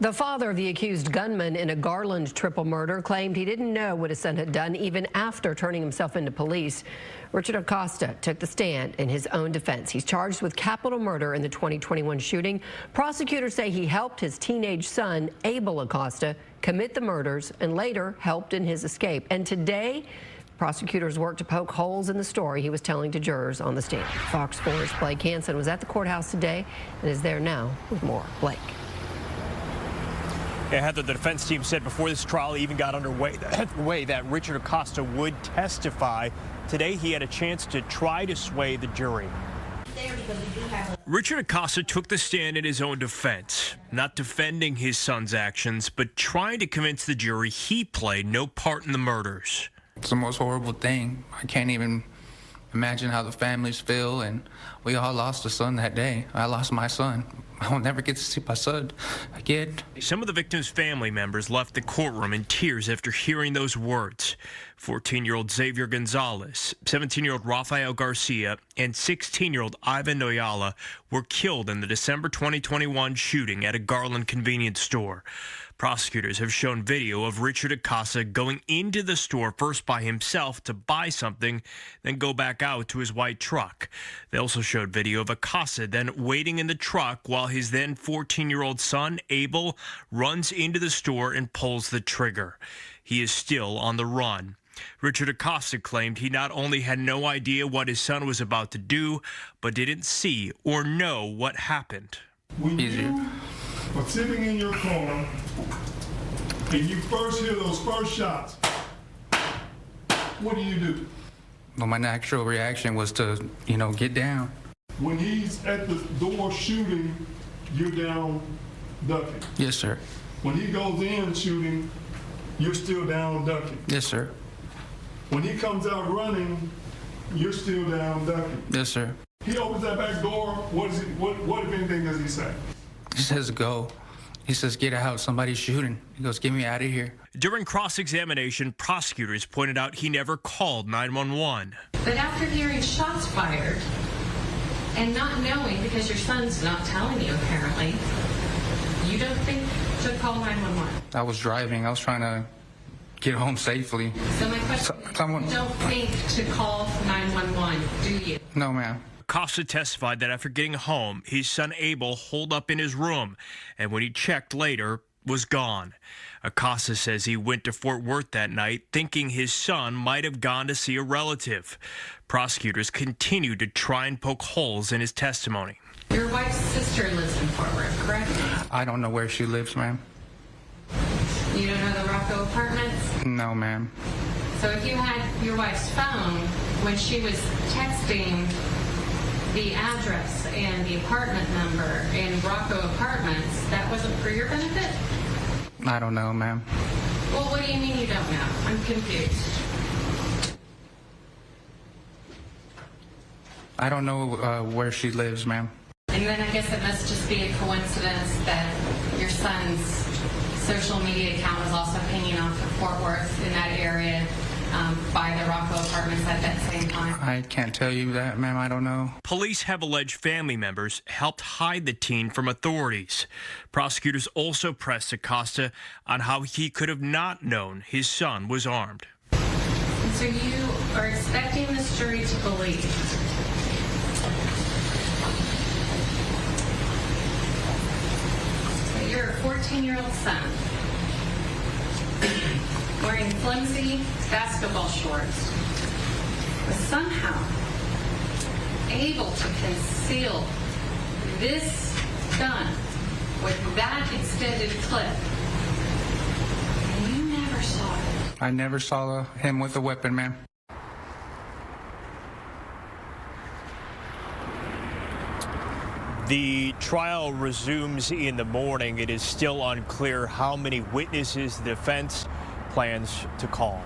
The father of the accused gunman in a Garland triple murder claimed he didn't know what his son had done even after turning himself into police. Richard Acosta took the stand in his own defense. He's charged with capital murder in the 2021 shooting. Prosecutors say he helped his teenage son, Abel Acosta, commit the murders and later helped in his escape. And today, prosecutors worked to poke holes in the story he was telling to jurors on the stand. Fox 4's Blake Hansen was at the courthouse today and is there now with more. Blake. Yeah, Heather, the defense team said before this trial even got underway that Richard Acosta would testify. Today, he had a chance to try to sway the jury. Richard Acosta took the stand in his own defense, not defending his son's actions, but trying to convince the jury he played no part in the murders. It's the most horrible thing. I can't even imagine how the families feel, and we all lost a son that day. I lost my son. I will never get to see my son again. Some of the victims' family members left the courtroom in tears after hearing those words. 14-year-old Xavier Gonzalez, 17-year-old Rafael Garcia, and 16-year-old Ivan Noyala were killed in the December 2021 shooting at a Garland convenience store. Prosecutors have shown video of Richard Acosta going into the store first by himself to buy something, then go back out to his white truck. They also showed video of Acosta then waiting in the truck while his then 14-year-old son, Abel, runs into the store and pulls the trigger. He is still on the run. Richard Acosta claimed he not only had no idea what his son was about to do, but didn't see or know what happened. When you are sitting in your car and you first hear those first shots, what do? Well, my natural reaction was to, get down. When he's at the door shooting, you're down ducking. Yes, sir. When he goes in shooting, you're still down ducking. Yes, sir. When he comes out running, you're still down ducking. Yes, sir. He opens that back door. What if anything does he say? He says, go. He says, get out. Somebody's shooting. He goes, get me out of here. During cross-examination, prosecutors pointed out he never called 911. But after hearing shots fired and not knowing, because your son's not telling you apparently, you don't think to call 911? I was driving. I was trying to get home safely. So my question is, you don't think to call 911, do you? No, ma'am. Acosta testified that after getting home, his son Abel holed up in his room, and when he checked later, was gone. Acosta says he went to Fort Worth that night thinking his son might have gone to see a relative. Prosecutors continue to try and poke holes in his testimony. Your wife's sister lives in Fort Worth, correct? I don't know where she lives, ma'am. You don't know the Rocco Apartments? No, ma'am. So if you had your wife's phone when she was texting the address and the apartment number in Rocco Apartments, that wasn't for your benefit? I don't know, ma'am. Well, what do you mean you don't know? I'm confused. I don't know where she lives, ma'am. And then I guess it must just be a coincidence that your son's social media account was also hanging off of Fort Worth in that area by the Rocco Apartments at that same time. I can't tell you that, ma'am. I don't know. Police have alleged family members helped hide the teen from authorities. Prosecutors also pressed Acosta on how he could have not known his son was armed. And so you are expecting this jury to believe that your 14-year-old son, wearing flimsy basketball shorts, was somehow able to conceal this gun with that extended clip, and you never saw it. I never saw him with a weapon, ma'am. The trial resumes in the morning. It is still unclear how many witnesses the defense plans to call.